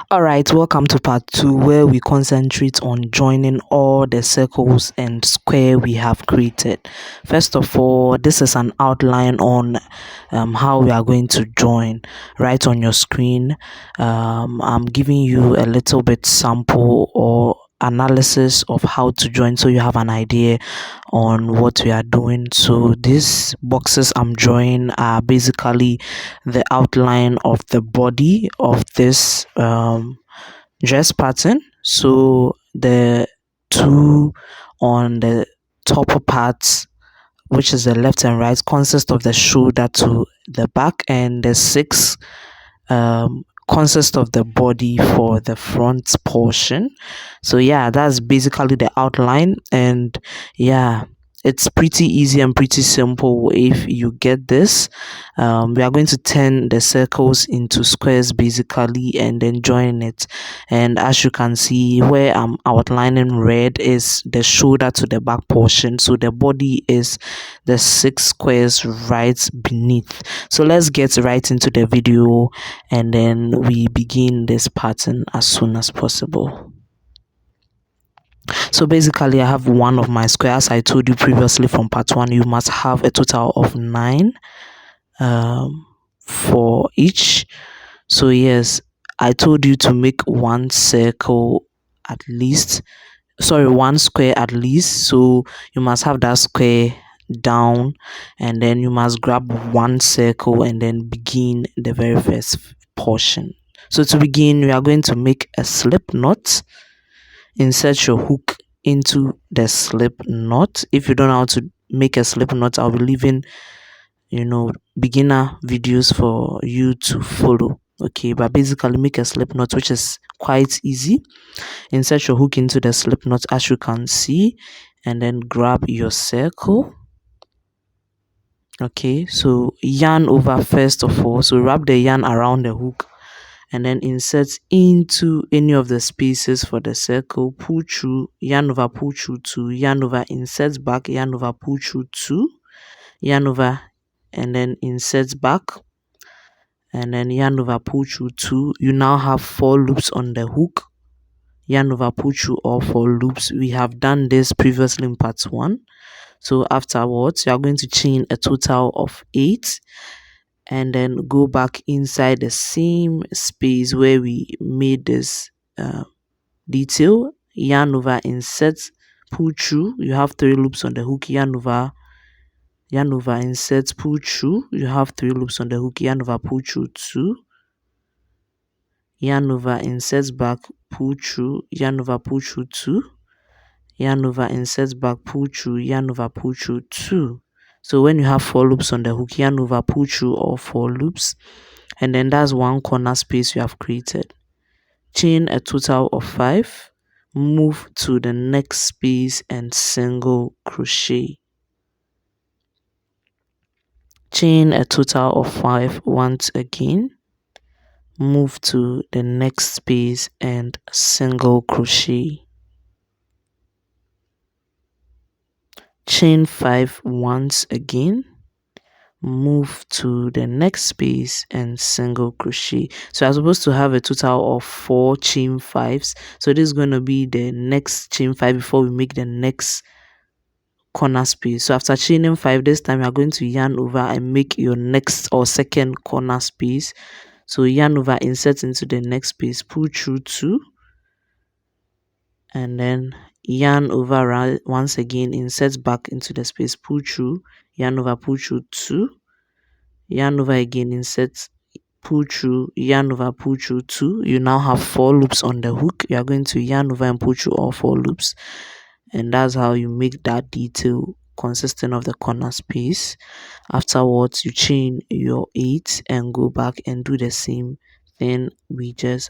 Alright, welcome to part 2 where we concentrate on joining all the circles and square we have created. First of all, this is an outline on how we are going to join. Right on your screen, I'm giving you a little bit sample or analysis of how to join so you have an idea on what we are doing. So these boxes I'm drawing are basically the outline of the body of this dress pattern. So the two on the top parts, which is the left and right, consist of the shoulder to the back, and the six consist of the body for the front portion. So yeah, that's basically the outline, and yeah, it's pretty easy and pretty simple if you get this. We are going to turn the circles into squares basically and then join it. And as you can see, where I'm outlining red is the shoulder to the back portion, so the body is the 6 squares right beneath. So let's get right into the video and then we begin this pattern as soon as possible. So basically I have one of my squares. I told you previously from part 1 you must have a total of 9 for each. So yes, I told you to make one circle at least, sorry, one square at least. So you must have that square down, and then you must grab one circle and then begin the very first portion. So to begin, we are going to make a slip knot. Insert your hook into the slip knot. If you don't know how to make a slip knot, I'll be leaving beginner videos for you to follow. Okay, but basically make a slip knot, which is quite easy. Insert your hook into the slip knot as you can see, and then grab your circle. Okay, so yarn over first of all. So wrap the yarn around the hook and then insert into any of the spaces for the circle. Pull through, yarn over, pull through 2, yarn over, insert back, yarn over, pull through 2, yarn over, and then insert back, and then yarn over, pull through 2. You now have 4 loops on the hook. Yarn over, pull through all 4 loops. We have done this previously in part 1. So afterwards, you are going to chain a total of 8 and then go back inside the same space where we made this detail. Yarn over, insert, pull through. You have 3 loops on the hook. Yarn over, insert, pull through. You have 3 loops on the hook. Yarn over, pull through 2. Yarn over, insert back, pull through. Yarn over, pull through 2. Yarn over, insert back, pull through, yarn over, pull through 2. So when you have 4 loops on the hook, yarn over, pull through all 4 loops, and then that's one corner space you have created. Chain a total of 5, move to the next space and single crochet. Chain a total of 5 once again, move to the next space and single crochet. Chain 5 once again, move to the next space and single crochet. So I'm supposed to have a total of 4 chain 5s. So this is going to be the next chain 5 before we make the next corner space. So after chaining 5, this time you are going to yarn over and make your next or second corner space. So yarn over, insert into the next space, pull through 2, and then yarn over once again, insert back into the space, pull through, yarn over, pull through 2, yarn over again, insert, pull through, yarn over, pull through 2. You now have 4 loops on the hook. You are going to yarn over and pull through all 4 loops, and that's how you make that detail consisting of the corner space. Afterwards, you chain your 8 and go back and do the same thing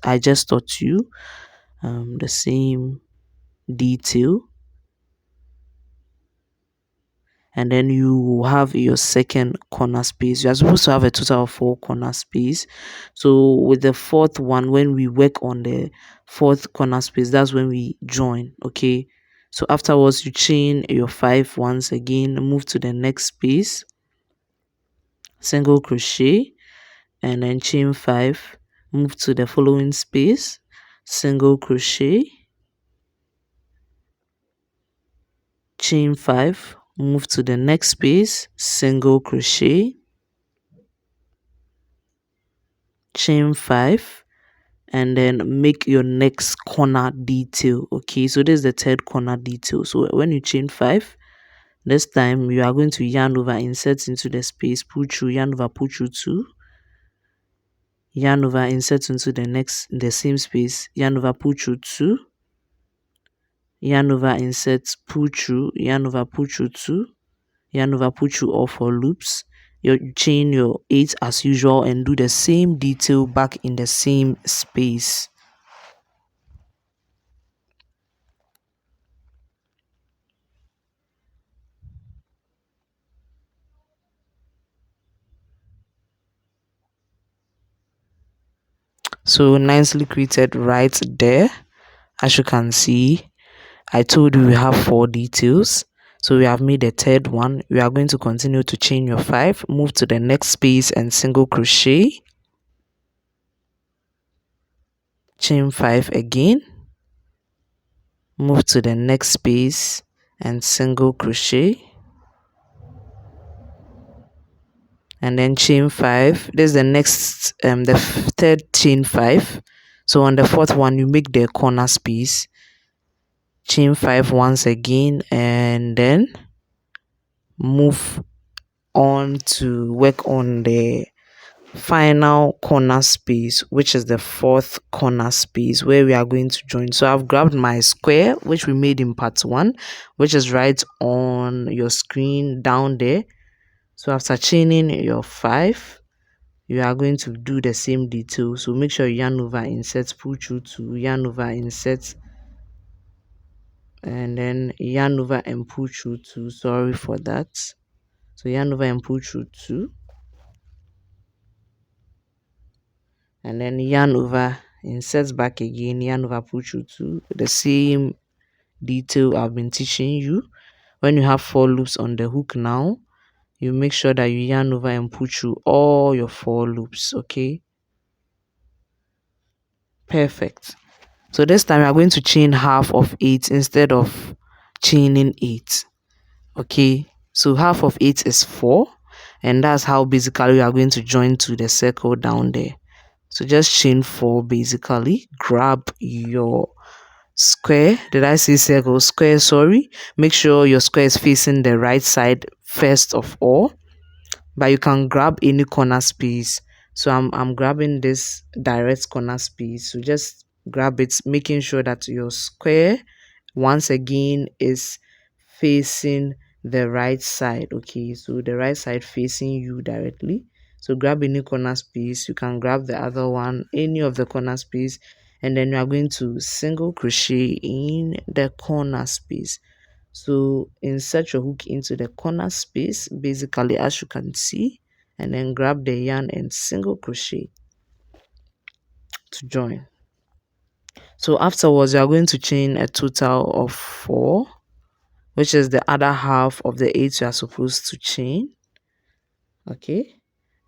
I just taught you, the same detail, and then you have your second corner space. You are supposed to have a total of 4 corner space. So with the 4th one, when we work on the 4th corner space, that's when we join. Okay, so afterwards you chain your 5 once again, move to the next space, single crochet, and then chain 5, move to the following space, single crochet, chain 5, move to the next space, single crochet, chain 5, and then make your next corner detail. Okay, so this is the third corner detail. So when you chain 5, this time you are going to yarn over, insert into the space, pull through, yarn over, pull through 2, yarn over, insert into the same space, yarn over, pull through 2, yarn over, insert, pull through, yarn over, pull through 2, yarn over, pull through all 4 loops. You chain your 8 as usual and do the same detail back in the same space. So nicely created right there. As you can see, I told you we have 4 details. So we have made the third one. We are going to continue to chain your 5, move to the next space and single crochet, chain 5 again, move to the next space and single crochet, and then chain 5. This is the next the third chain 5. So on the fourth one you make the corner space, chain 5 once again, and then move on to work on the final corner space, which is the fourth corner space where we are going to join. So I've grabbed my square which we made in part 1, which is right on your screen down there. So after chaining your 5, you are going to do the same detail. So make sure you yarn over, insert, pull through 2, yarn over, insert, and then yarn over and pull through 2. Sorry for that. So yarn over and pull through 2, and then yarn over, insert back again, yarn over, pull through 2. The same detail I've been teaching you. When you have 4 loops on the hook now, you make sure that you yarn over and pull through all your 4 loops. Okay, perfect. So this time we are going to chain half of 8 instead of chaining 8. Okay, so half of 8 is 4, and that's how basically we are going to join to the circle down there. So just chain 4 basically, grab your square. Did I say circle? Square, sorry. Make sure your square is facing the right side first of all, but you can grab any corner space. So I'm grabbing this direct corner space. So just grab it, making sure that your square once again is facing the right side. Okay, so the right side facing you directly. So grab any corner space. You can grab the other one, any of the corner space, and then you are going to single crochet in the corner space. So insert your hook into the corner space basically, as you can see, and then grab the yarn and single crochet to join. So afterwards you are going to chain a total of 4, which is the other half of the 8 you are supposed to chain. Okay,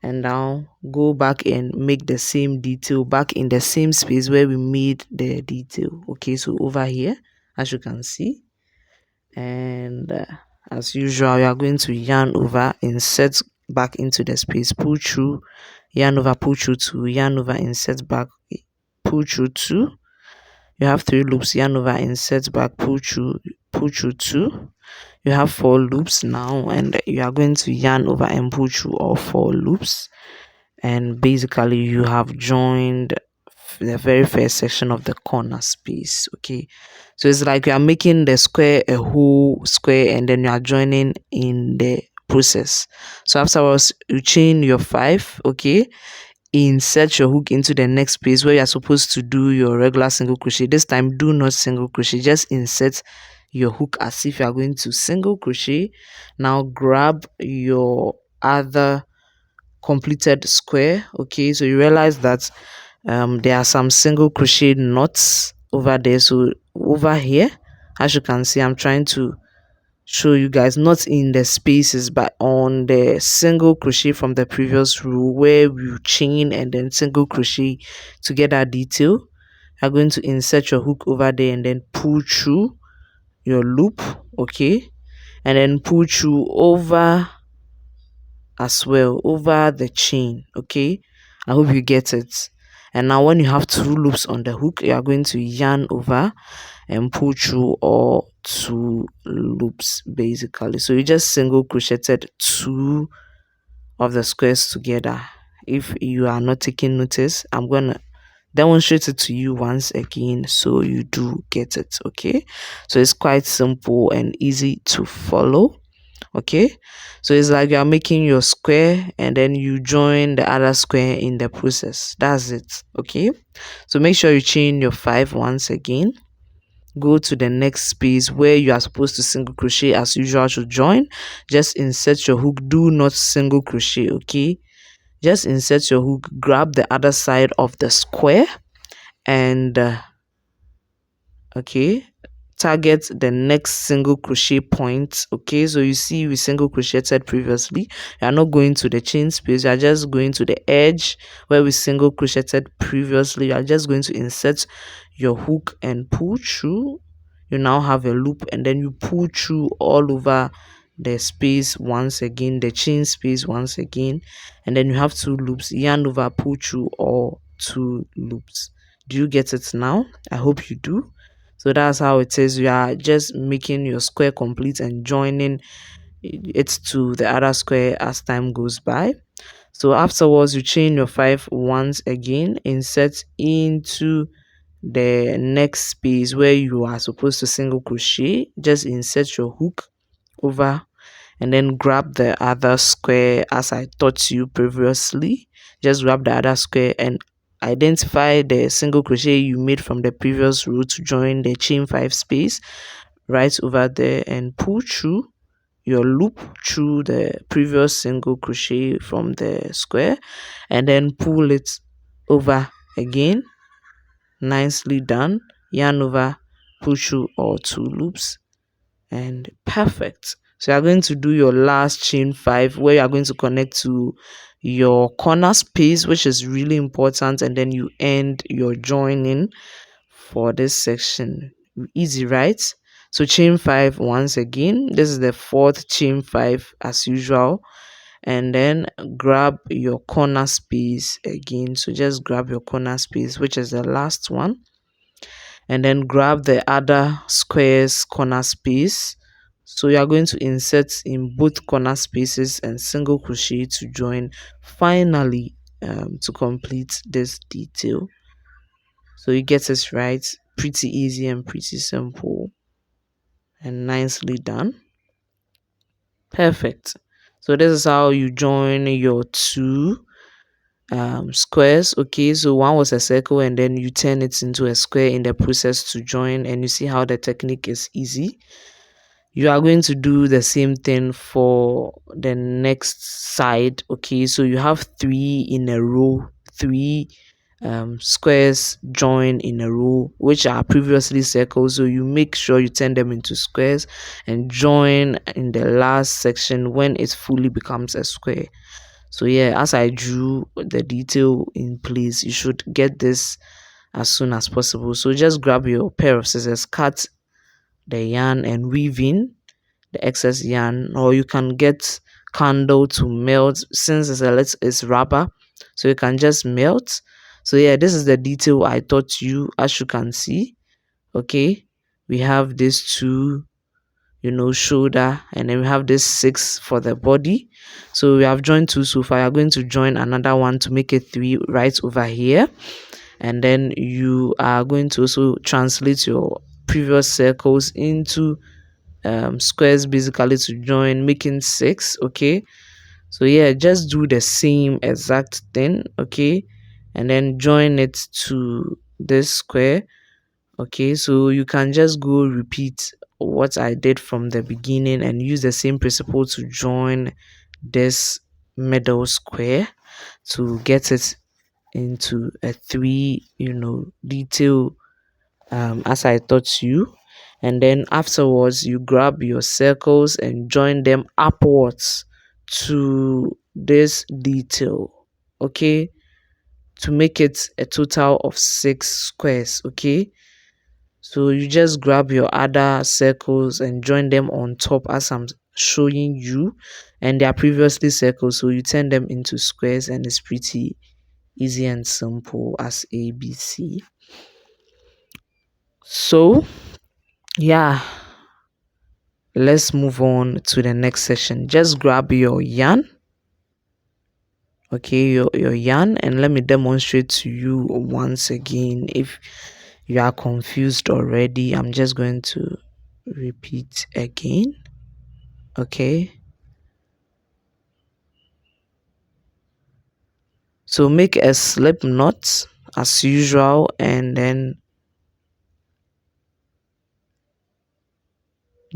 and now go back and make the same detail back in the same space where we made the detail. Okay, so over here, as you can see, and as usual, you are going to yarn over, insert back into the space, pull through, yarn over, pull through 2, yarn over, insert back, pull through 2. You have 3 loops, yarn over, insert back, pull through 2. You have 4 loops now, and you are going to yarn over and pull through all 4 loops, and basically you have joined the very first section of the corner space. Okay, so it's like you are making the square a whole square, and then you are joining in the process. So afterwards you chain your 5. Okay, insert your hook into the next space where you are supposed to do your regular single crochet. This time do not single crochet, just insert your hook as if you are going to single crochet. Now grab your other completed square. Okay, so you realize that there are some single crochet knots over there. So over here, as you can see, I'm trying to show you guys, not in the spaces but on the single crochet from the previous row where we chain and then single crochet to get that detail. you're going to insert your hook over there and then pull through your loop, okay, and then pull through over as well, over the chain, okay. I hope you get it. And now when you have 2 loops on the hook, you are going to yarn over and pull through all 2 loops basically. So you just single crocheted 2 of the squares together. If you are not taking notice, I'm gonna demonstrate it to you once again so you do get it, okay. So it's quite simple and easy to follow, okay. So it's like you are making your square and then you join the other square in the process. That's it, okay. So make sure you chain your 5 once again. Go to the next space where you are supposed to single crochet as usual to join. Just insert your hook, do not single crochet, okay. Just insert your hook, grab the other side of the square and okay, target the next single crochet point, okay. So you see we single crocheted previously, you are not going to the chain space, you are just going to the edge where we single crocheted previously. You are just going to insert your hook and pull through. You now have a loop and then you pull through all over the space once again, the chain space once again, and then you have 2 loops, yarn over, pull through all 2 loops. Do you get it now? I hope you do. So that's how it is. You are just making your square complete and joining it to the other square as time goes by. So afterwards you chain your 5 once again, insert into the next space where you are supposed to single crochet. Just insert your hook over and then grab the other square as I taught you previously. Just grab the other square and identify the single crochet you made from the previous row to join the chain 5 space right over there and pull through your loop through the previous single crochet from the square and then pull it over again. Nicely done. Yarn over, pull through all 2 loops and perfect. So you are going to do your last chain 5 where you are going to connect to your corner space, which is really important, and then you end your joining for this section. Easy, right? So chain 5 once again. This is the 4th chain 5 as usual, and then grab your corner space again. So just grab your corner space, which is the last one, and then grab the other squares corner space. So you are going to insert in both corner spaces and single crochet to join finally to complete this detail. So you get it right. Pretty easy and pretty simple and nicely done. Perfect. So this is how you join your 2 squares, okay. So one was a circle and then you turn it into a square in the process to join, and you see how the technique is easy. You are going to do the same thing for the next side, okay. So you have 3 in a row, 3 squares join in a row which are previously circles, so you make sure you turn them into squares and join in the last section when it fully becomes a square. So yeah, as I drew the detail in place, you should get this as soon as possible. So just grab your pair of scissors, cut the yarn and weave in the excess yarn, or you can get candle to melt since it's rubber, so you can just melt. So yeah, this is the detail I taught you. As you can see, okay, we have these 2, shoulder, and then we have this 6 for the body. So we have joined 2 so far. You're going to join another one to make it 3 right over here, and then you are going to also translate your previous circles into squares basically to join, making 6, okay. So yeah, just do the same exact thing, okay, and then join it to this square, okay. So you can just go repeat what I did from the beginning and use the same principle to join this middle square to get it into a 3 detail as I taught you. And then afterwards you grab your circles and join them upwards to this detail, okay. to make it a total of 6 squares. Okay, so you just grab your other circles and join them on top as I'm showing you, and they are previously circles, so you turn them into squares, and it's pretty easy and simple as ABC. So yeah, let's move on to the next section. Just grab your yarn, okay, your yarn, and let me demonstrate to you once again. If you are confused already, I'm just going to repeat again. Okay, so make a slip knot as usual, and then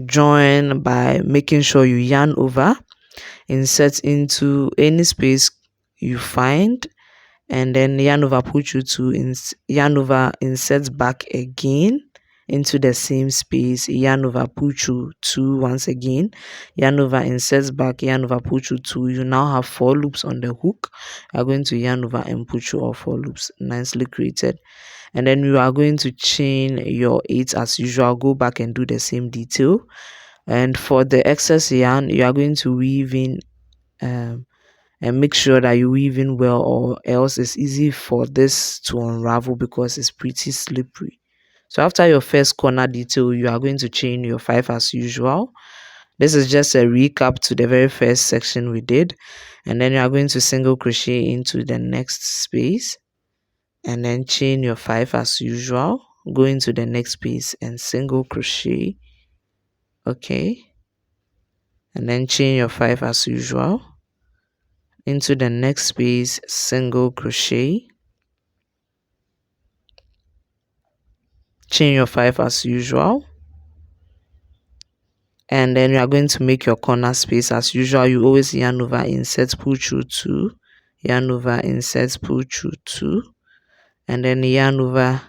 join by making sure you yarn over, insert into any space you find, and then yarn over, put you to yarn over, insert back again into the same space, yarn over, put you to once again, yarn over, insert back, yarn over, put you to. You now have 4 loops on the hook. You are going to yarn over and put you all 4 loops nicely created, and then you are going to chain your 8 as usual. Go back and do the same detail, and for the excess yarn you are going to weave in, and make sure that you weave in well, or else it's easy for this to unravel because it's pretty slippery. So after your first corner detail, you are going to chain your 5 as usual. This is just a recap to the very first section we did, and then you are going to single crochet into the next space, and then chain your 5 as usual, go into the next space and single crochet. Okay, and then chain your 5 as usual, into the next space, single crochet, chain your 5 as usual, and then you are going to make your corner space as usual. You always yarn over, insert, pull through 2, yarn over, insert, pull through 2, and then yarn over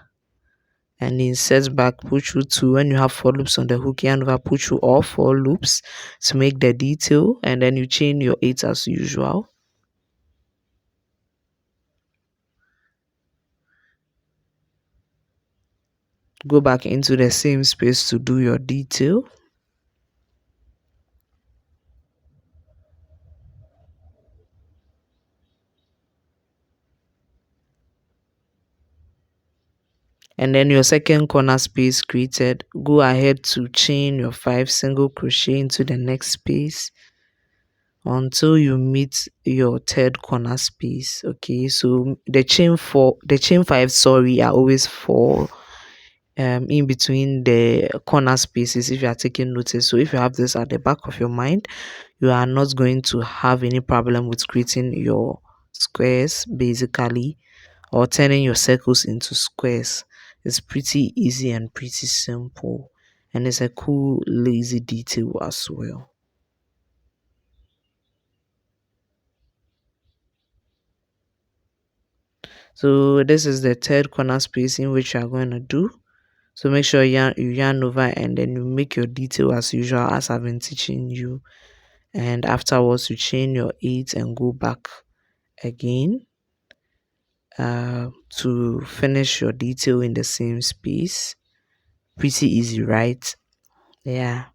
and insert back, pull through 2. When you have 4 loops on the hook, yarn over, pull through all 4 loops to make the detail, and then you chain your 8 as usual. Go back into the same space to do your detail. And then your second corner space created, go ahead to chain your 5 single crochet into the next space until you meet your third corner space. Okay, so the chain 5, sorry, are always 4 in between the corner spaces, if you are taking notice. So if you have this at the back of your mind, you are not going to have any problem with creating your squares basically, or turning your circles into squares. It's pretty easy and pretty simple, and it's a cool lazy detail as well. So this is the third corner space in which you are going to do. So make sure you yarn over, and then you make your detail as usual as I've been teaching you, and afterwards you chain your 8 and go back again to finish your detail in the same space. Pretty easy, right? Yeah.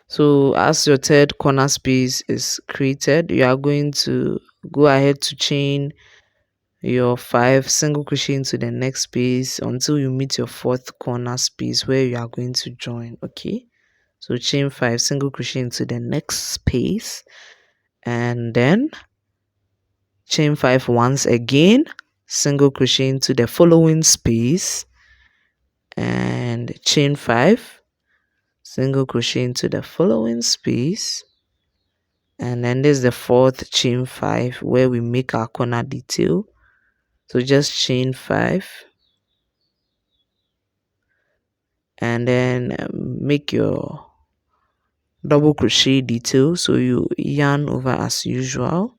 So as your third corner space is created, you are going to go ahead to chain your 5 single crochet into the next space until you meet your fourth corner space where you are going to join. Okay, so chain 5 single crochet into the next space, and then chain 5 once again, single crochet into the following space, and chain 5 single crochet into the following space, and then this is the fourth chain 5 where we make our corner detail. So just chain 5, and then make your double crochet detail, so you yarn over as usual.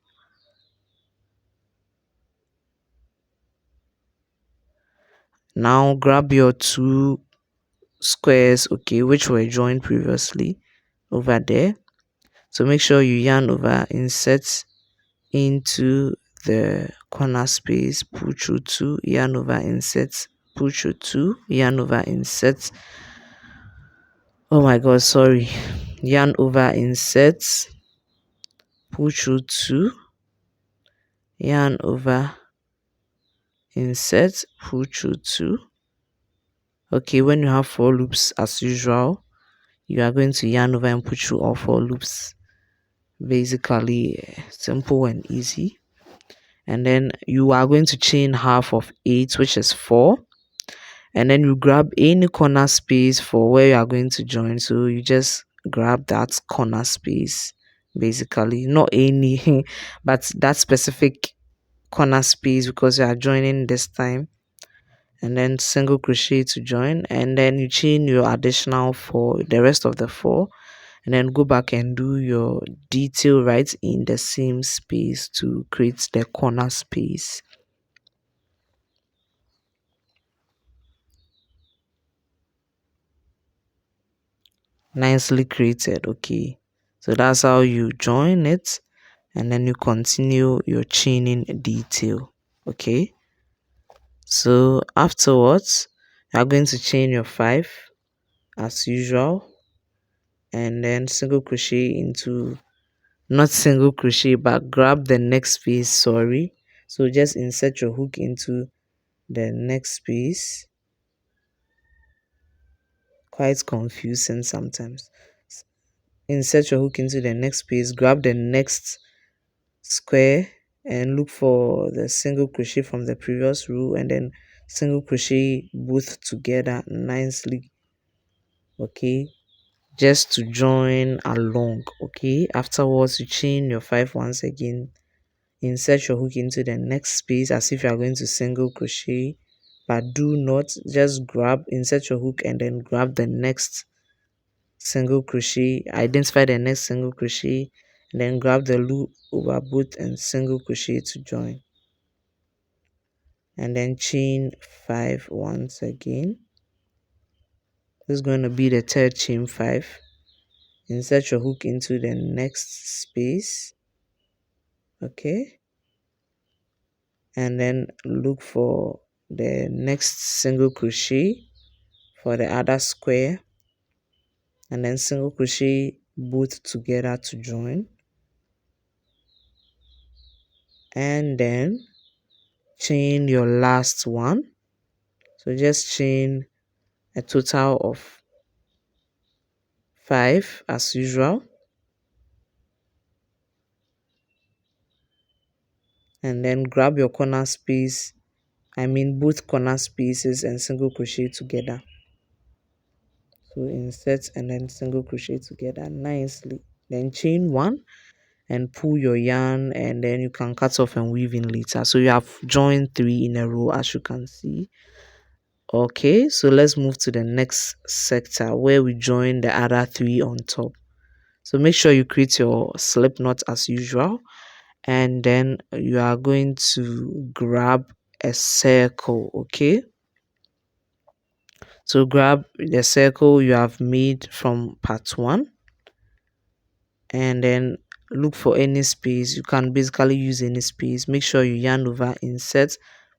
Now grab your two squares, okay, which were joined previously over there. So make sure you yarn over, insert into the corner space, pull through two, yarn over, insert, pull through two, yarn over, insert. Oh my god, sorry. Yarn over, insert, pull through two, yarn over, insert, pull through two. Okay, when you have 4 loops as usual, you are going to yarn over and put through all 4 loops. Basically simple and easy. And then you are going to chain half of 8, which is 4, and then you grab any corner space for where you are going to join. So you just grab that corner space, basically not any but that specific corner space, because you are joining this time, and then single crochet to join, and then you chain your additional for the rest of the 4, and then go back and do your detail right in the same space to create the corner space. Nicely created. Okay, so that's how you join it, and then you continue your chaining detail. Okay, so afterwards you are going to chain your 5 as usual, and then single crochet into, not single crochet, but grab the next space, sorry. So just insert your hook into the next space. Quite confusing sometimes. Insert your hook into the next space, grab the next square and look for the single crochet from the previous row, and then single crochet both together nicely. Okay, just to join along. Okay, afterwards you chain your 5 once again, insert your hook into the next space as if you are going to single crochet, but do not, just grab, insert your hook and then grab the next single crochet, identify the next single crochet, and then grab the loop over both and single crochet to join, and then chain 5 once again. This is going to be the third chain 5. Insert your hook into the next space, okay, and then look for the next single crochet for the other square, and then single crochet both together to join, and then chain your last one. So just chain a total of 5 as usual, and then grab your corner space, both corner spaces, and single crochet together. So insert and then single crochet together nicely, then chain 1 and pull your yarn, and then you can cut off and weave in later. So you have joined 3 in a row, as you can see. Okay, so let's move to the next sector where we join the other 3 on top. So make sure you create your slip knot as usual, and then you are going to grab a circle. Okay, so grab the circle you have made from part 1, and then look for any space. You can basically use any space. Make sure you yarn over, insert,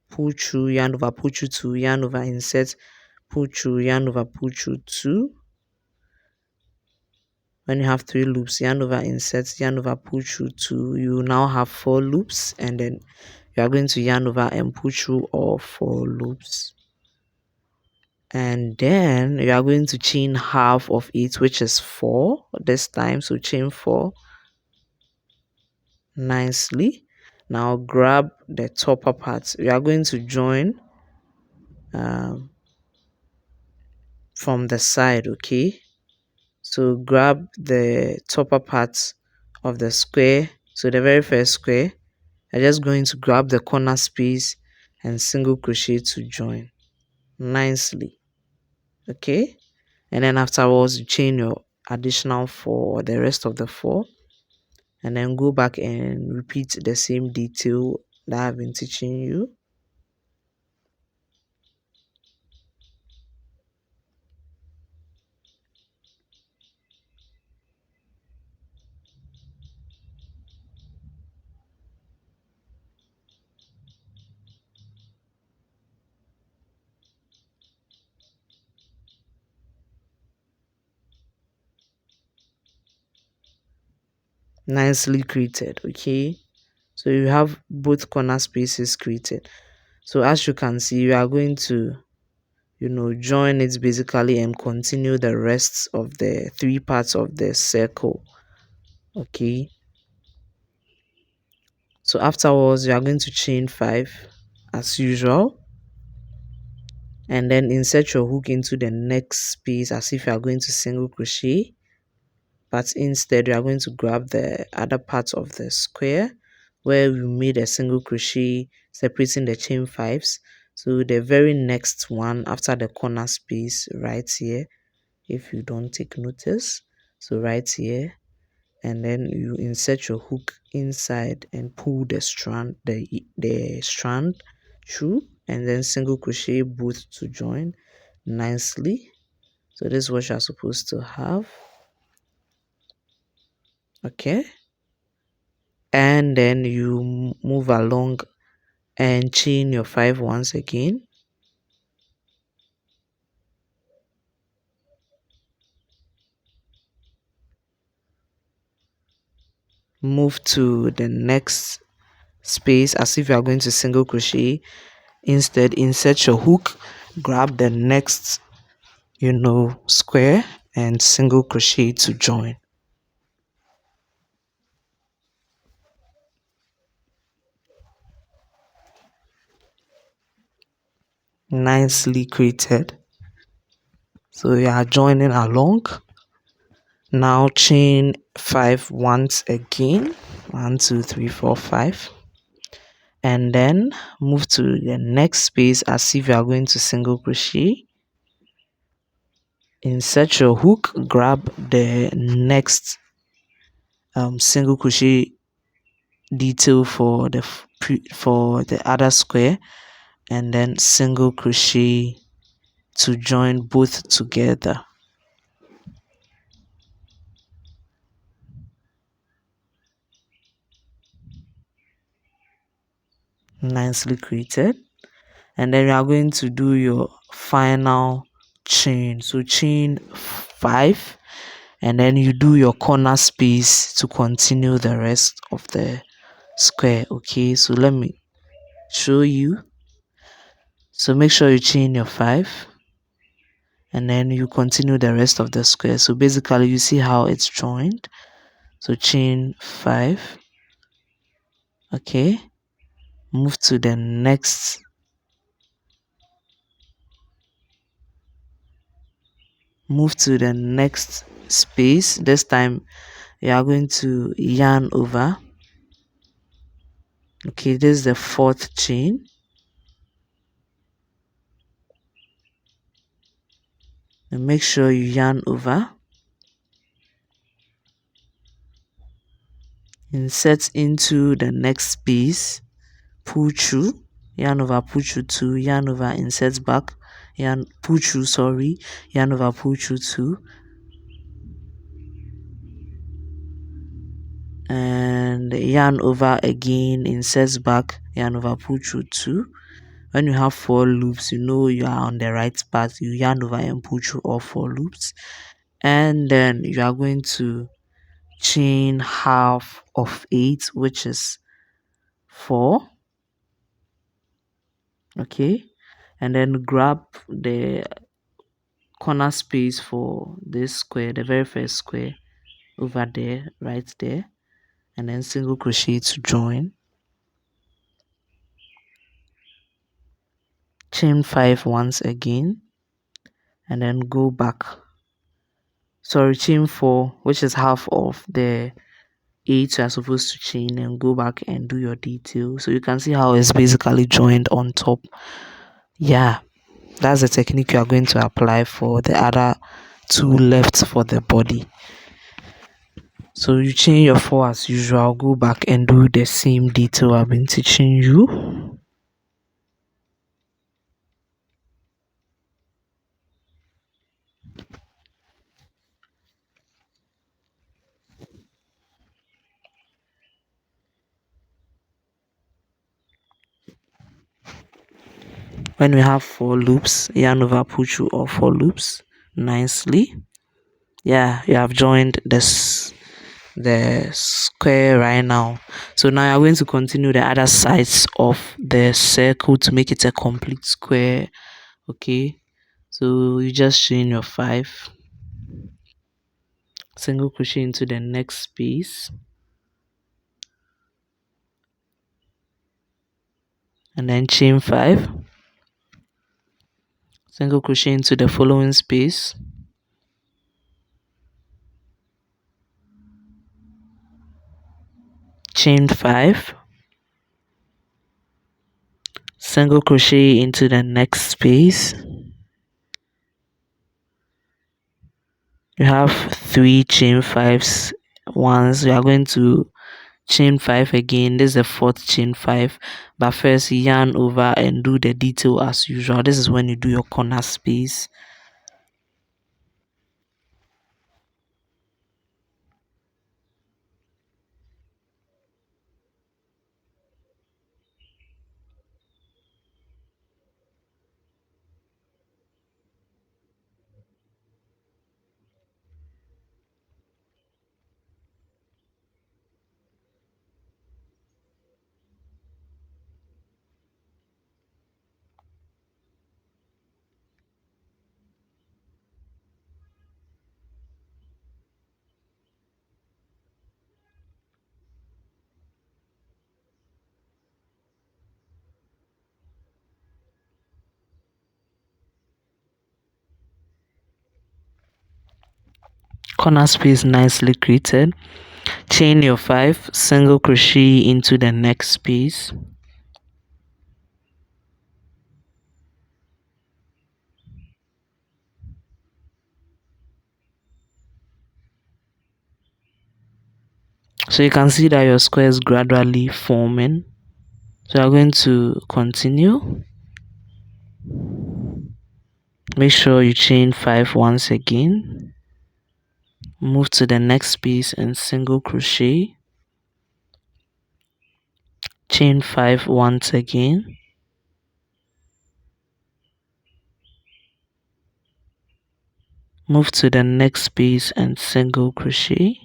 pull through, yarn over, pull through 2, yarn over, insert, pull through, yarn over, pull through 2. When you have 3 loops, yarn over, insert, yarn over, pull through 2, you now have 4 loops, and then you are going to yarn over and pull through all 4 loops, and then you are going to chain half of it, which is 4 this time. So chain 4 nicely. Now grab the topper part. We are going to join from the side. Okay, so grab the topper part of the square. So the very first square, I'm just going to grab the corner space and single crochet to join nicely. Okay, and then afterwards you chain your additional 4, the rest of the 4, and then go back and repeat the same detail that I've been teaching you. Nicely created. Okay, so you have both corner spaces created. So as you can see, you are going to join it basically and continue the rest of the 3 parts of the circle. Okay, so afterwards you are going to chain 5 as usual, and then insert your hook into the next space as if you are going to single crochet, but instead you are going to grab the other part of the square where we made a single crochet separating the chain 5s. So the very next one after the corner space right here, if you don't take notice, so right here, and then you insert your hook inside and pull the strand through, and then single crochet both to join nicely. So this is what you're supposed to have. Okay, and then you move along and chain your 5 once again. Move to the next space as if you are going to single crochet. Instead, insert your hook, grab the next square and single crochet to join. Nicely created. So you are joining along. Now chain 5 once again. 1 2 3 4 5, and then move to the next space as if you are going to single crochet. Insert your hook, grab the next single crochet detail for the other square, and then single crochet to join both together. Nicely created. And then you are going to do your final chain. So chain 5, and then you do your corner space to continue the rest of the square. Okay, so let me show you. So make sure you chain your 5, and then you continue the rest of the square. So basically you see how it's joined. So chain 5. Okay, move to the next space. This time you are going to yarn over. Okay, this is the 4th chain. And make sure you yarn over. Insert into the next space, pull through, yarn over, pull through 2, yarn over, insert back, pull through, yarn over, pull through 2, and yarn over again, insert back, yarn over, pull through 2. When you have 4 loops, you know you are on the right path. You yarn over and pull through all 4 loops, and then you are going to chain half of 8, which is 4. Okay, and then grab the corner space for this square, the very first square over there, right there, and then single crochet to join. Chain 5 once again, and then go back. Sorry, chain 4, which is half of the 8 you are supposed to chain, and go back and do your detail. So you can see how it's basically joined on top. Yeah, that's the technique you are going to apply for the other 2 left for the body. So you chain your 4 as usual. Go back and do the same detail I've been teaching you. When we have 4 loops, yarn over, pull through all 4 loops nicely. Yeah, you have joined the square right now. So now you're going to continue the other sides of the circle to make it a complete square. Okay, so you just chain your 5, single crochet into the next space, and then chain 5, single crochet into the following space, chain 5, single crochet into the next space. You have 3 chain 5s. Once you are going to chain 5 again. This is the 4th chain 5, but first yarn over and do the detail as usual. This is when you do your corner space. Corner space nicely created. Chain your 5, single crochet into the next space. So you can see that your square is gradually forming. So you're going to continue. Make sure you chain 5 once again. Move to the next space and single crochet. Chain 5 once again. Move to the next space and single crochet.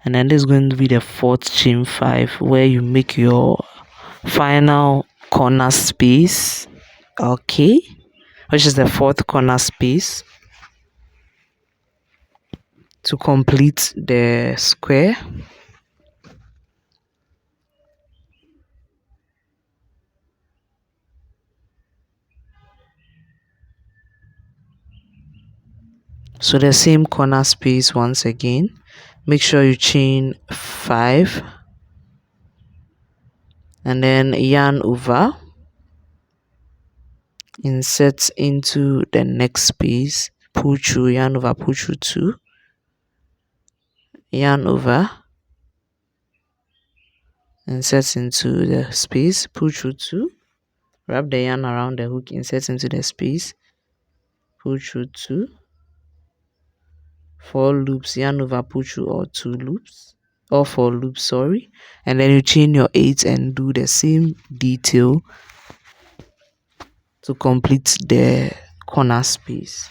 And then this is going to be the 4th chain 5, where you make your final corner space. Okay, which is the 4th corner space to complete the square. So the same corner space once again. Make sure you chain 5 and then yarn over, insert into the next space, pull through, yarn over, pull through 2, yarn over, insert into the space, pull through 2, wrap the yarn around the hook, insert into the space, pull through 2, 4 loops, yarn over, pull through all 2 loops, or 4 loops, sorry, and then you chain your 8 and do the same detail to complete the corner space.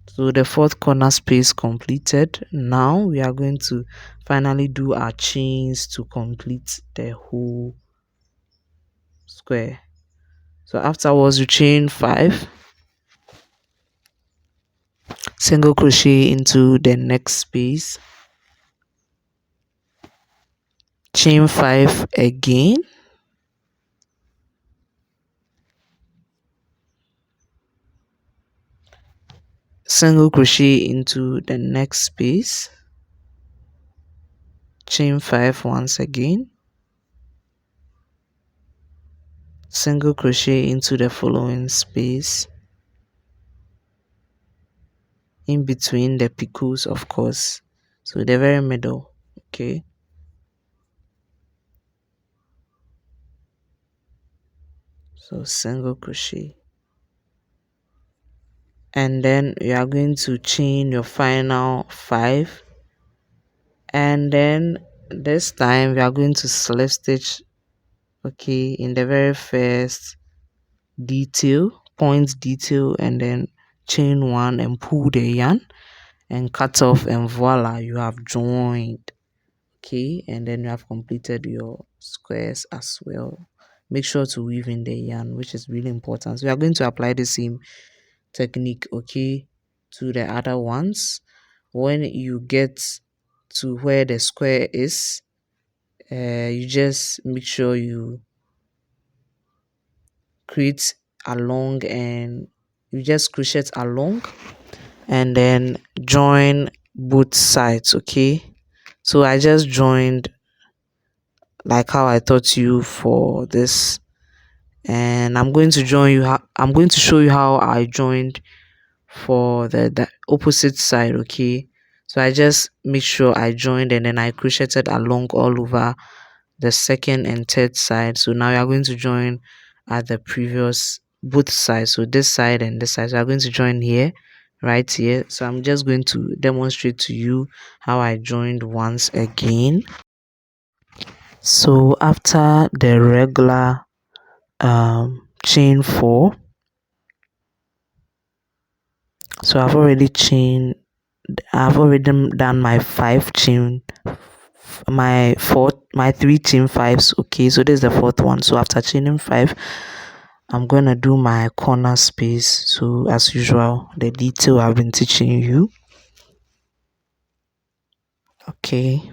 So the 4th corner space completed. Now we are going to finally do our chains to complete the whole square. So afterwards you chain 5, single crochet into the next space, chain 5 again, single crochet into the next space, chain 5 once again, single crochet into the following space, in between the picots, of course, so the very middle. Okay, so single crochet, and then you are going to chain your final 5, and then this time we are going to slip stitch, okay, in the very first detail, point detail, and then chain 1 and pull the yarn and cut off, and voila, you have joined. Okay, and then you have completed your squares as well. Make sure to weave in the yarn, which is really important. So we are going to apply the same technique, okay, to the other ones. When you get to where the square is, you just make sure you create along, and you just crochet along and then join both sides. Okay, so I just joined like how I taught you for this, and I'm going to I'm going to show you how I joined for the opposite side. Okay, so I just make sure I joined, and then I crocheted along all over the second and third side. So now we are going to join at the previous both sides, so this side and this side. So we are going to join here, right here. So I'm just going to demonstrate to you how I joined once again. So after the regular chain 4, so I've already done my 5 chain, my 3 chain 5s. Okay, so this is the fourth one. So after chaining 5, I'm gonna do my corner space. So as usual, the detail I've been teaching you. Okay,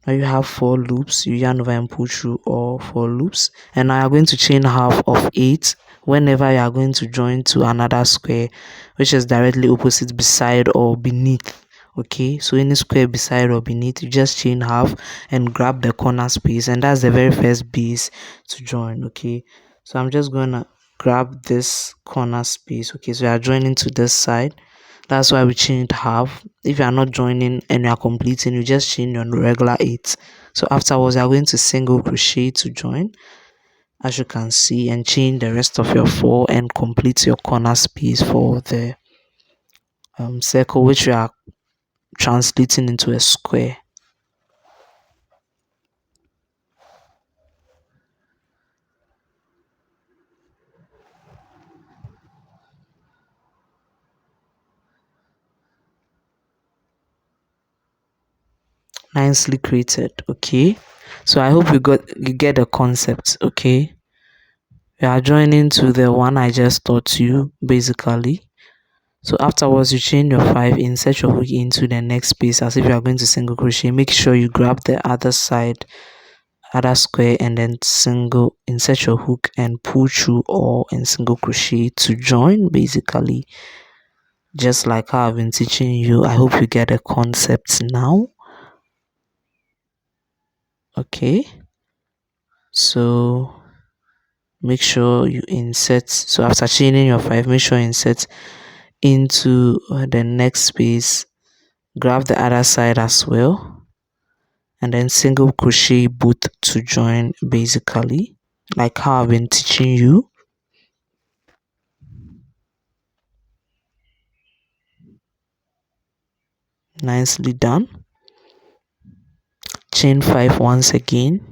now you have 4 loops. You yarn over and pull through all 4 loops, and now you're going to chain half of 8 whenever you are going to join to another square which is directly opposite, beside, or beneath. Okay, so any square beside or beneath, you just chain half and grab the corner space, and that's the very first base to join. Okay, so I'm just gonna grab this corner space. Okay, so you are joining to this side, that's why we chained half. If you are not joining and you are completing, you just chain your regular 8. So afterwards, you are going to single crochet to join, as you can see, and chain the rest of your 4 and complete your corner space for the circle which you are translating into a square. Nicely created. Okay, so I hope you get the concept. Okay, you are joining to the one I just taught you basically. So afterwards, you chain your 5, insert your hook into the next space as if you are going to single crochet. Make sure you grab the other side, other square, and then single insert your hook and pull through all and single crochet to join, basically, just like how I've been teaching you. I hope you get the concept now. Okay, so make sure you insert. So after chaining your 5, make sure you insert into the next space, grab the other side as well, and then single crochet both to join, basically like how I've been teaching you. Nicely done. Chain 5 once again,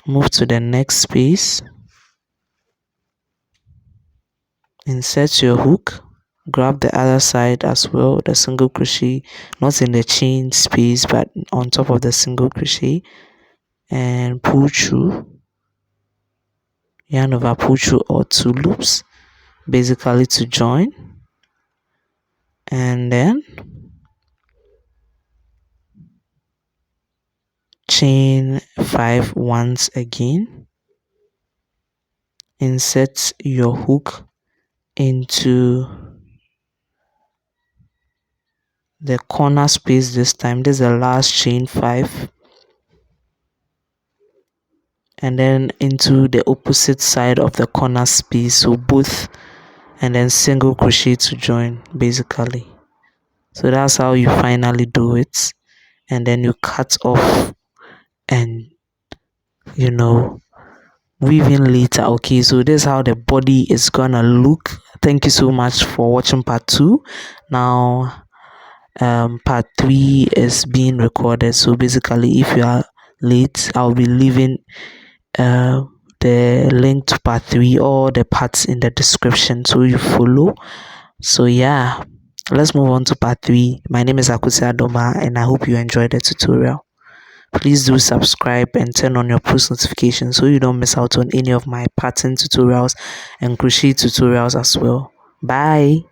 move to the next space, insert your hook, grab the other side as well, the single crochet, not in the chain space but on top of the single crochet, and pull through, yarn over, pull through all 2 loops, basically to join, and then chain 5 once again, insert your hook into the corner space. This time this is the last chain 5, and then into the opposite side of the corner space, so both, and then single crochet to join basically. So that's how you finally do it, and then you cut off and weave in later. Okay, so this is how the body is gonna look. Thank you so much for watching part 2. Now part 3 is being recorded, so basically if you are late, I'll be leaving the link to part 3 or the parts in the description so you follow. So yeah, let's move on to part 3. My name is Akusi Adoma, and I hope you enjoyed the tutorial. Please do subscribe and turn on your post notifications so you don't miss out on any of my pattern tutorials and crochet tutorials as well. Bye.